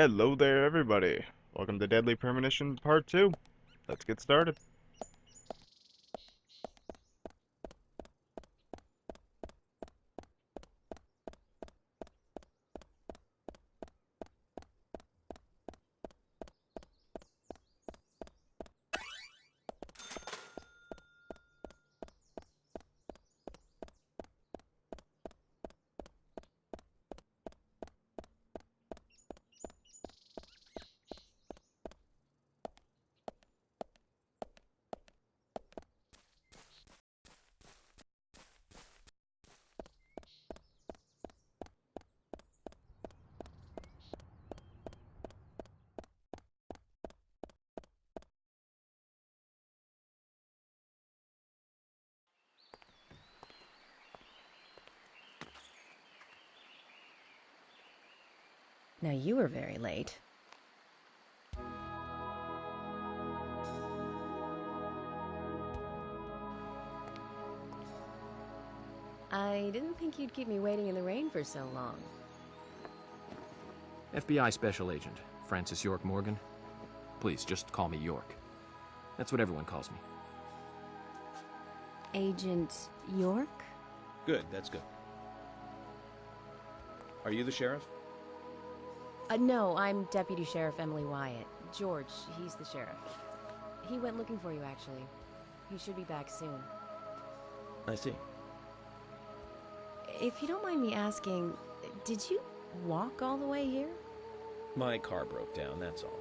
Hello there, everybody. Welcome to Deadly Premonition Part 2. Let's get started. Now you were very late. I didn't think you'd keep me waiting in the rain for so long. FBI Special Agent, Francis York Morgan. Please, just call me York. That's what everyone calls me. Agent York? Good, that's good. Are you the sheriff? No, I'm Deputy Sheriff Emily Wyatt. George, he's the sheriff. He went looking for you, actually. He should be back soon. I see. If you don't mind me asking, did you walk all the way here? My car broke down, that's all.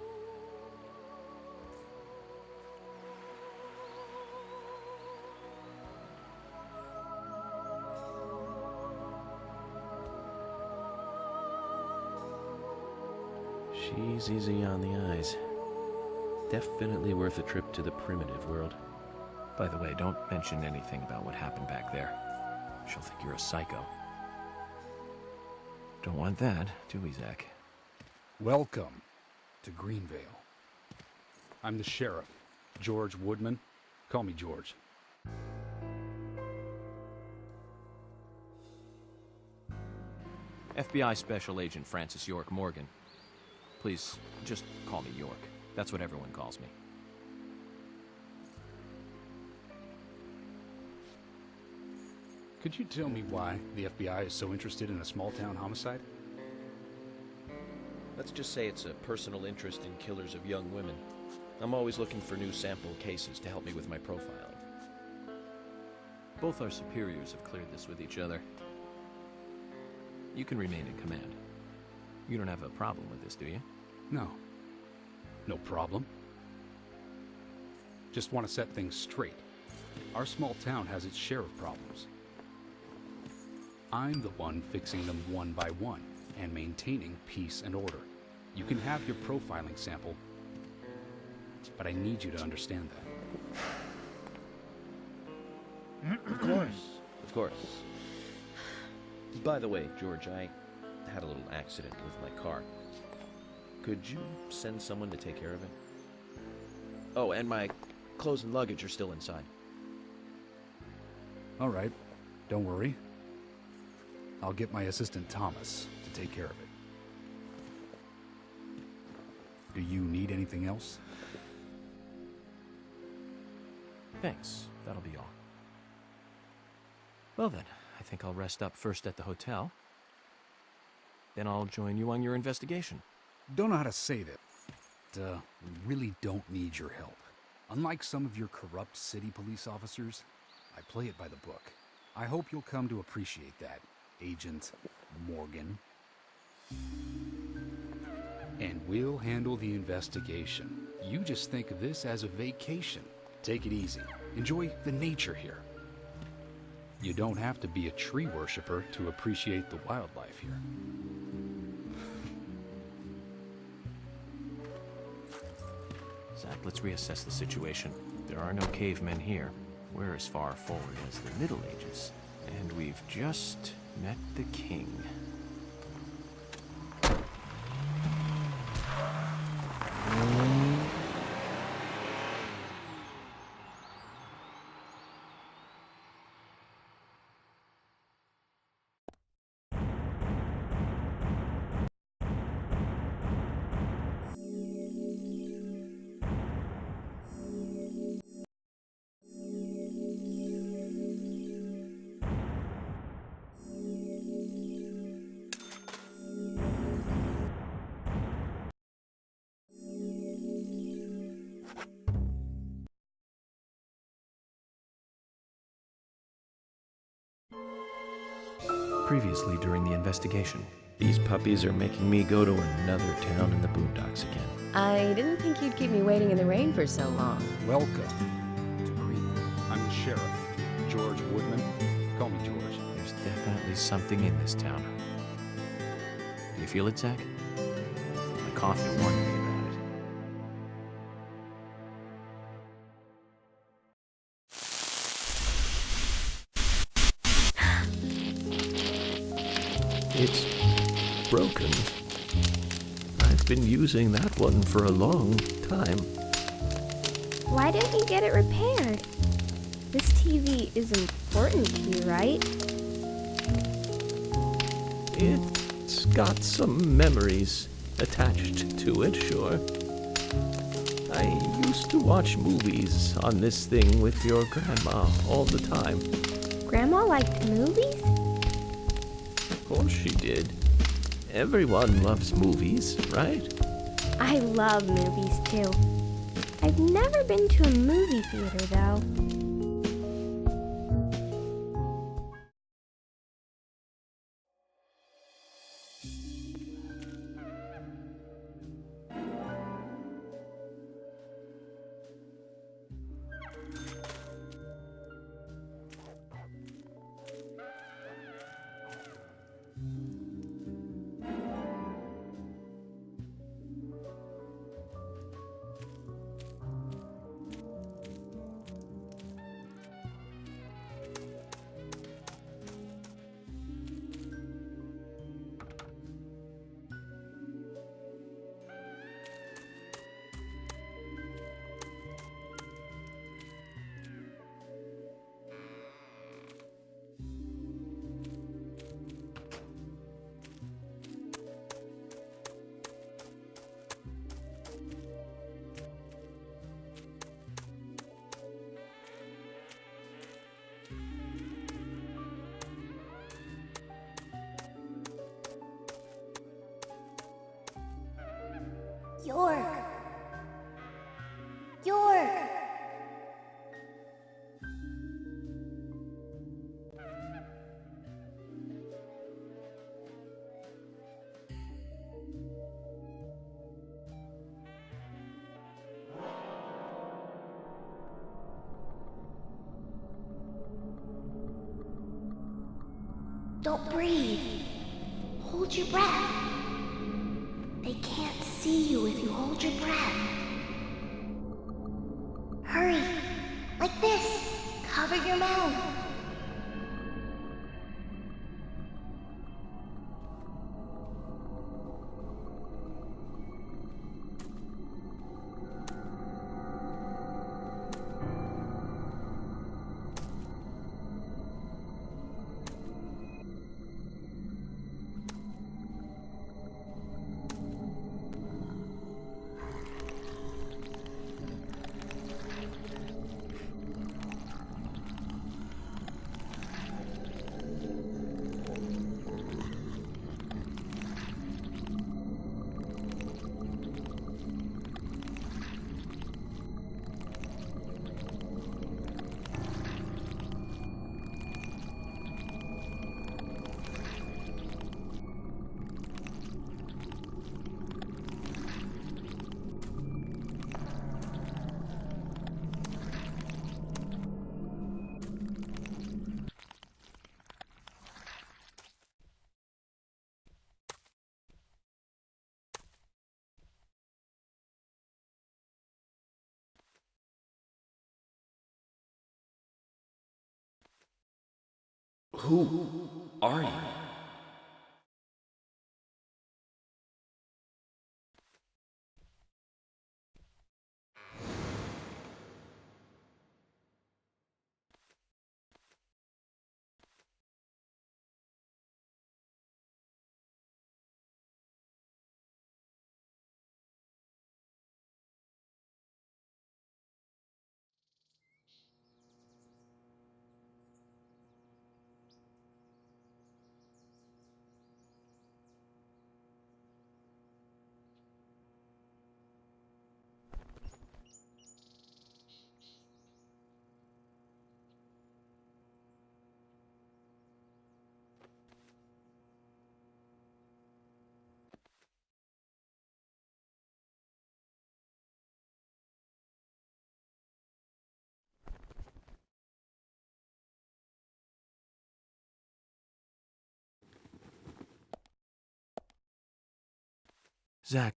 She's easy on the eyes. Definitely worth a trip to the primitive world. By the way, don't mention anything about what happened back there. She'll think you're a psycho. Don't want that, do we, Zach? Welcome to Greenvale. I'm the sheriff, George Woodman. Call me George. FBI Special Agent Francis York Morgan. Please, just call me York. That's what everyone calls me. Could you tell me why the FBI is so interested in a small-town homicide? Let's just say it's a personal interest in killers of young women. I'm always looking for new sample cases to help me with my profiling. Both our superiors have cleared this with each other. You can remain in command. You don't have a problem with this, do you? No. No problem. Just want to set things straight. Our small town has its share of problems. I'm the one fixing them one by one and maintaining peace and order. You can have your profiling sample, but I need you to understand that. Of course. Of course. By the way, George, I had a little accident with my car. Could you send someone to take care of it? Oh, and my clothes and luggage are still inside. All right. Don't worry. I'll get my assistant Thomas to take care of it. Do you need anything else? Thanks. That'll be all. Well then, I think I'll rest up first at the hotel. Then I'll join you on your investigation. Don't know how to say that. We really don't need your help. Unlike some of your corrupt city police officers, I play it by the book. I hope you'll come to appreciate that, Agent Morgan. And we'll handle the investigation. You just think of this as a vacation. Take it easy. Enjoy the nature here. You don't have to be a tree worshiper to appreciate the wildlife here. Zach, let's reassess the situation. There are no cavemen here. We're as far forward as the Middle Ages. And we've just met the king. previously during the investigation. These puppies are making me go to another town in the boondocks again. I didn't think you'd keep me waiting in the rain for so long. Welcome to Greenville. I'm the sheriff, George Woodman. Call me George. There's definitely something in this town. Do you feel it, Zach? My coffee warned me about it. It's broken. I've been using that one for a long time. Why didn't you get it repaired? This TV is important to you, right? It's got some memories attached to it, sure. I used to watch movies on this thing with your grandma all the time. Grandma liked movies? Of course she did. Everyone loves movies, right? I love movies too. I've never been to a movie theater though. York! York! Don't breathe. Hold your breath. They can't see you if you hold your breath. Hurry. Like this. Cover your mouth. Who are you? Zach,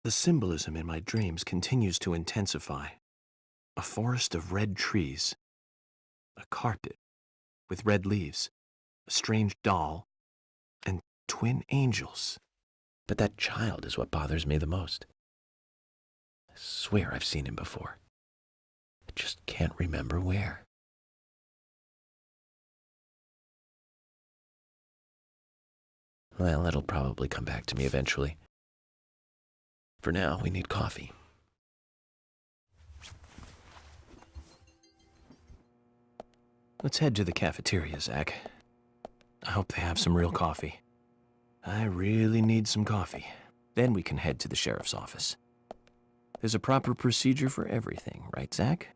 the symbolism in my dreams continues to intensify. A forest of red trees, a carpet with red leaves, a strange doll, and twin angels. But that child is what bothers me the most. I swear I've seen him before. I just can't remember where. Well, it'll probably come back to me eventually. For now, we need coffee. Let's head to the cafeteria, Zach. I hope they have some real coffee. I really need some coffee. Then we can head to the sheriff's office. There's a proper procedure for everything, right, Zach?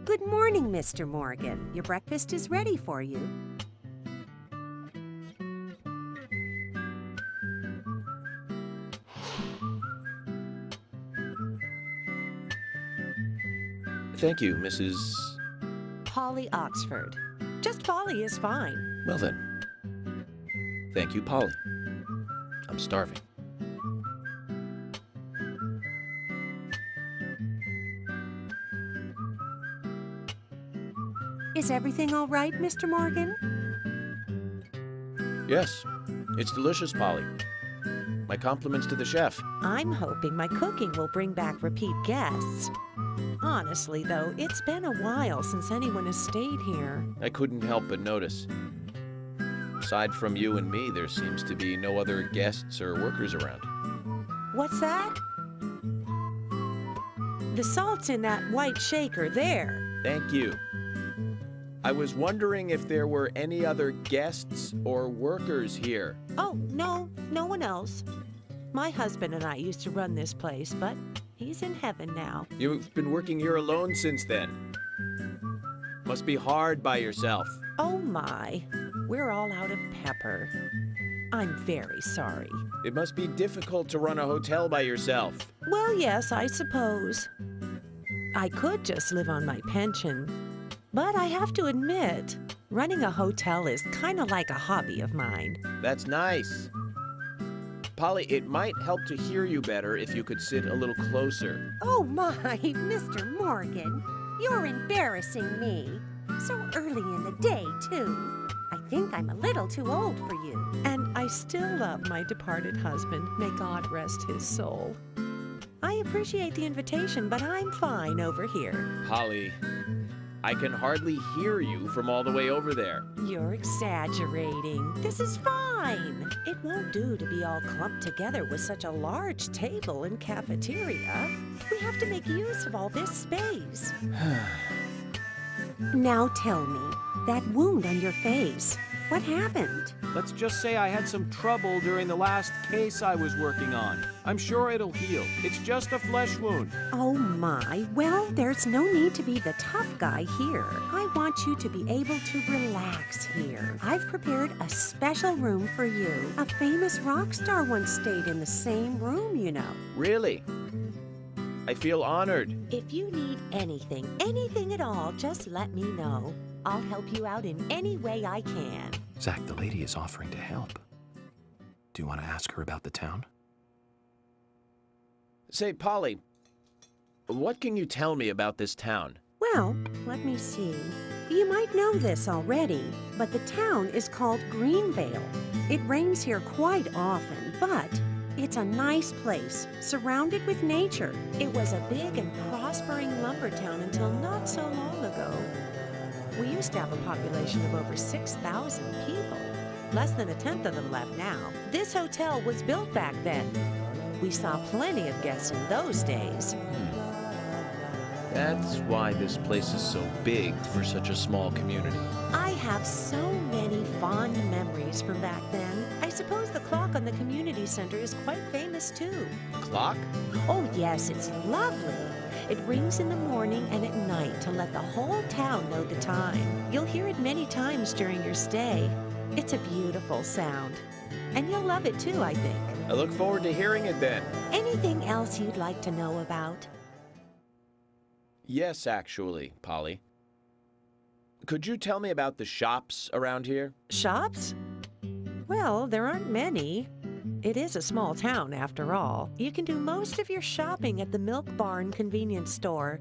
Good morning, Mr. Morgan. Your breakfast is ready for you. Thank you, Mrs. Polly Oxford. Just Polly is fine. Well then. Thank you, Polly. I'm starving. Is everything all right, Mr. Morgan? Yes, it's delicious, Polly. My compliments to the chef. I'm hoping my cooking will bring back repeat guests. Honestly, though, it's been a while since anyone has stayed here. I couldn't help but notice. Aside from you and me, there seems to be no other guests or workers around. What's that? The salt's in that white shaker there. Thank you. I was wondering if there were any other guests or workers here. Oh, no one else. My husband and I used to run this place, but he's in heaven now. You've been working here alone since then. Must be hard by yourself. Oh my, we're all out of pepper. I'm very sorry. It must be difficult to run a hotel by yourself. Well, yes, I suppose. I could just live on my pension. But I have to admit, running a hotel is kind of like a hobby of mine. That's nice. Polly, it might help to hear you better if you could sit a little closer. Oh my, Mr. Morgan, you're embarrassing me. So early in the day, too. I think I'm a little too old for you. And I still love my departed husband. May God rest his soul. I appreciate the invitation, but I'm fine over here. Polly, I can hardly hear you from all the way over there. You're exaggerating. This is fine. It won't do to be all clumped together with such a large table and cafeteria. We have to make use of all this space. Now tell me, that wound on your face, what happened? Let's just say I had some trouble during the last case I was working on. I'm sure it'll heal. It's just a flesh wound. Oh my, well, there's no need to be the tough guy here. I want you to be able to relax here. I've prepared a special room for you. A famous rock star once stayed in the same room, you know. Really? I feel honored. If you need anything at all, just let me know. I'll help you out in any way I can. Zach, the lady is offering to help. Do you want to ask her about the town? Say, Polly, what can you tell me about this town? Well, let me see. You might know this already, but the town is called Greenvale. It rains here quite often, but it's a nice place, surrounded with nature. It was a big and prospering lumber town until not so long ago. We used to have a population of over 6,000 people. Less than a tenth of them left now. This hotel was built back then. We saw plenty of guests in those days. That's why this place is so big for such a small community. I have so many fond memories from back then. I suppose the clock on the community center is quite famous too. Clock? Oh yes, it's lovely. It rings in the morning and at night to let the whole town know the time. You'll hear it many times during your stay. It's a beautiful sound. And you'll love it too, I think. I look forward to hearing it then. Anything else you'd like to know about? Yes, actually, Polly. Could you tell me about the shops around here? Shops? Well, there aren't many. It is a small town, after all. You can do most of your shopping at the Milk Barn convenience store.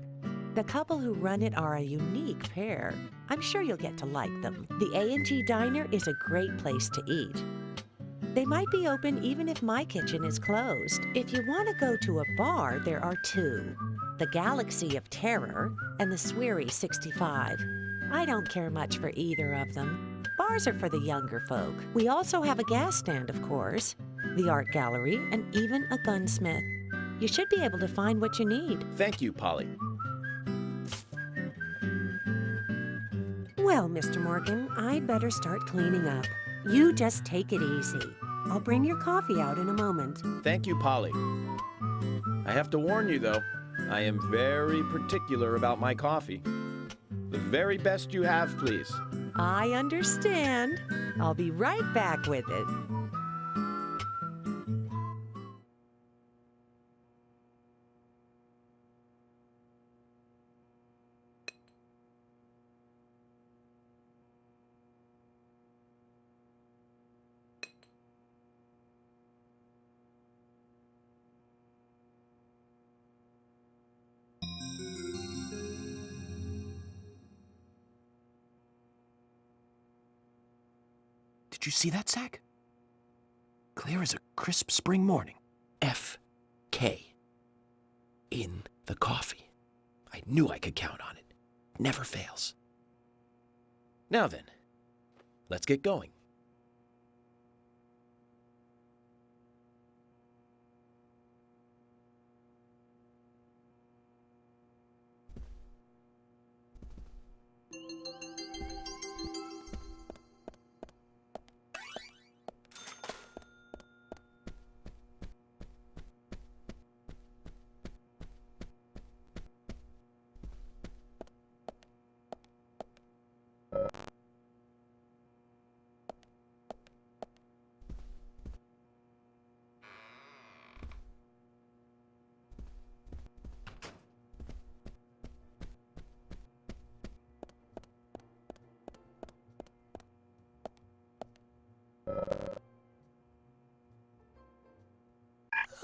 The couple who run it are a unique pair. I'm sure you'll get to like them. The A&T Diner is a great place to eat. They might be open even if my kitchen is closed. If you want to go to a bar, there are two. The Galaxy of Terror and the Sweary 65. I don't care much for either of them. Bars are for the younger folk. We also have a gas stand, of course, the art gallery, and even a gunsmith. You should be able to find what you need. Thank you, Polly. Well, Mr. Morgan, I'd better start cleaning up. You just take it easy. I'll bring your coffee out in a moment. Thank you, Polly. I have to warn you, though, I am very particular about my coffee. The very best you have, please. I understand. I'll be right back with it. Did you see that, Zach? Clear as a crisp spring morning. F.K. in the coffee. I knew I could count on it. Never fails. Now then, let's get going.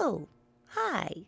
Oh, hi.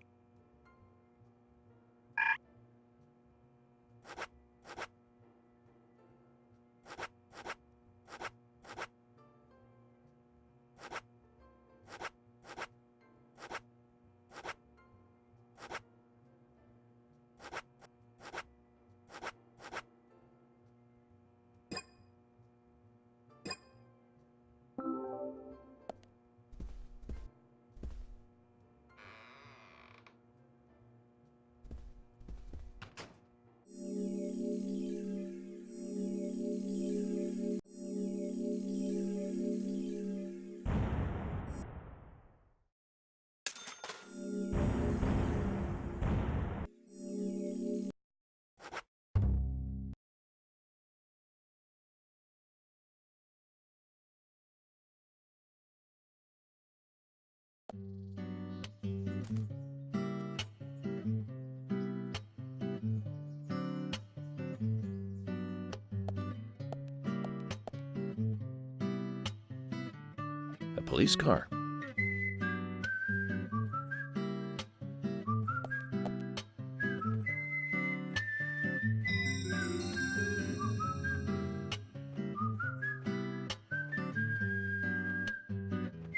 A police car.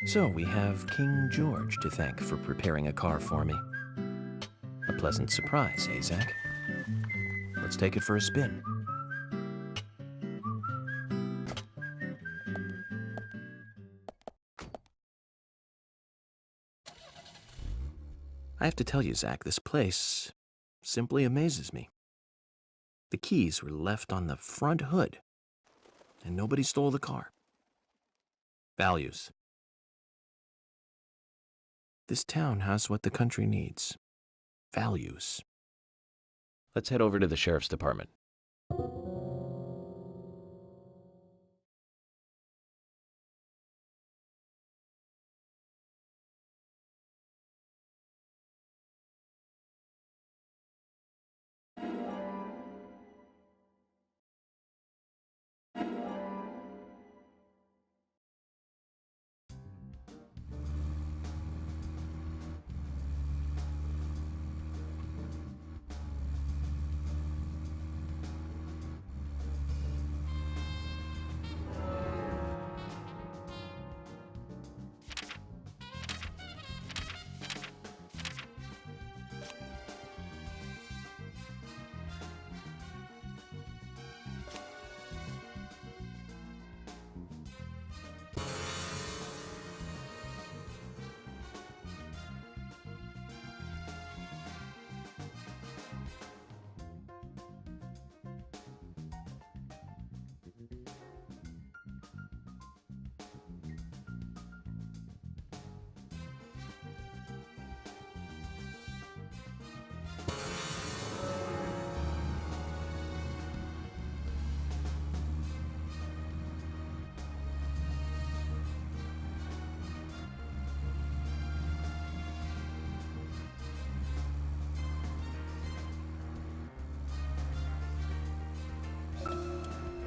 So we have King George to thank for preparing a car for me. A pleasant surprise, eh, Zach? Let's take it for a spin. I have to tell you, Zach, this place simply amazes me. The keys were left on the front hood, and nobody stole the car. Values. This town has what the country needs. Values. Let's head over to the sheriff's department.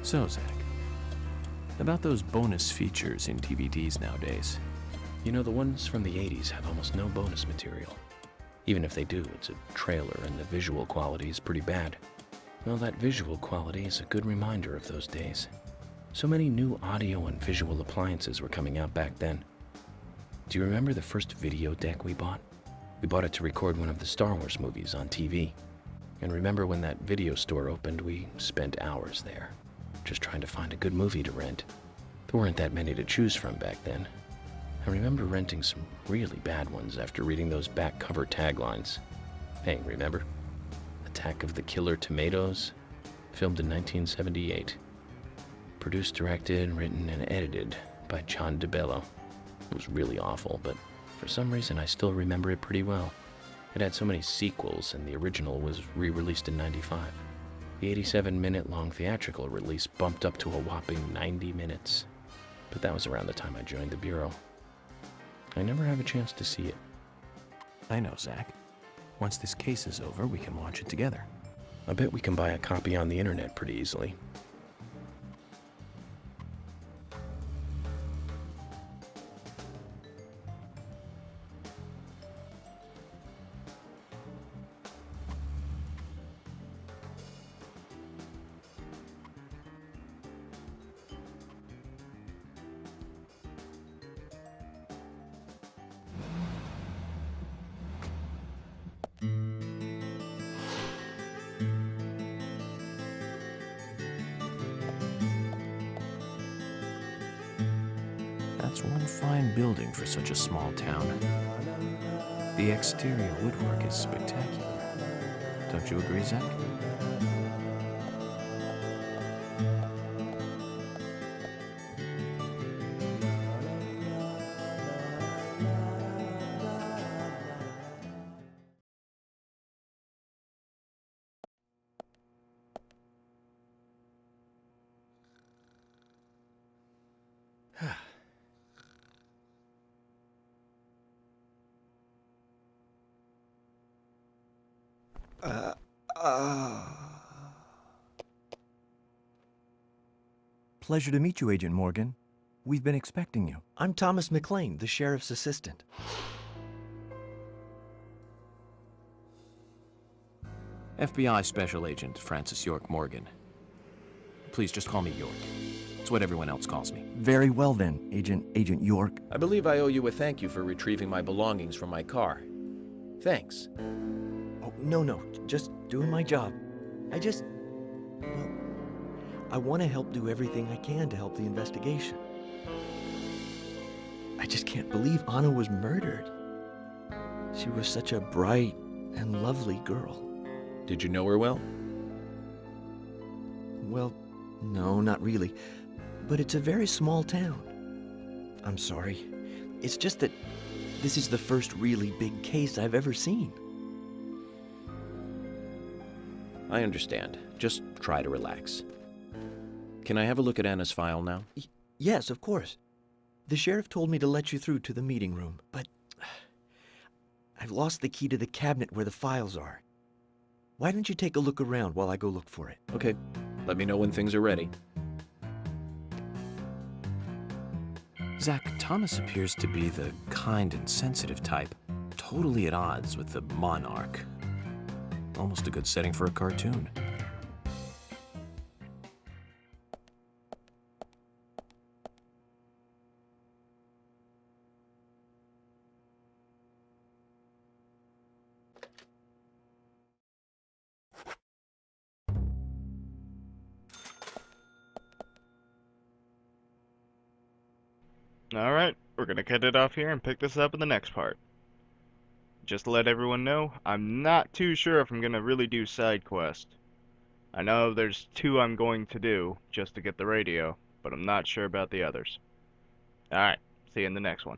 So, Zach, about those bonus features in DVDs nowadays. You know, the ones from the 80s have almost no bonus material. Even if they do, it's a trailer and the visual quality is pretty bad. Well, that visual quality is a good reminder of those days. So many new audio and visual appliances were coming out back then. Do you remember the first video deck we bought? We bought it to record one of the Star Wars movies on TV. And remember when that video store opened, we spent hours there, just trying to find a good movie to rent. There weren't that many to choose from back then. I remember renting some really bad ones after reading those back cover taglines. Hey, remember? Attack of the Killer Tomatoes, filmed in 1978. Produced, directed, written, and edited by John DeBello. It was really awful, but for some reason I still remember it pretty well. It had so many sequels, and the original was re-released in '95. The 87-minute-long theatrical release bumped up to a whopping 90 minutes. But that was around the time I joined the Bureau. I never have a chance to see it. I know, Zach. Once this case is over, we can watch it together. I bet we can buy a copy on the internet pretty easily. That's one fine building for such a small town. The exterior woodwork is spectacular. Don't you agree, Zach? Pleasure to meet you, Agent Morgan. We've been expecting you. I'm Thomas McLean, the sheriff's assistant. FBI Special Agent Francis York Morgan. Please just call me York. It's That's what everyone else calls me. Very well then, Agent York. I believe I owe you a thank you for retrieving my belongings from my car. Thanks. Oh, no, just doing my job. Well, I want to help do everything I can to help the investigation. I just can't believe Anna was murdered. She was such a bright and lovely girl. Did you know her well? Well, no, not really. But it's a very small town. I'm sorry. It's just that this is the first really big case I've ever seen. I understand. Just try to relax. Can I have a look at Anna's file now? Yes, of course. The sheriff told me to let you through to the meeting room, but I've lost the key to the cabinet where the files are. Why don't you take a look around while I go look for it? Okay. Let me know when things are ready. Zach, Thomas appears to be the kind and sensitive type, totally at odds with the monarch. Almost a good setting for a cartoon. Alright, we're gonna cut it off here and pick this up in the next part. Just to let everyone know, I'm not too sure if I'm gonna really do side quest. I know there's 2 I'm going to do just to get the radio, but I'm not sure about the others. Alright, see you in the next one.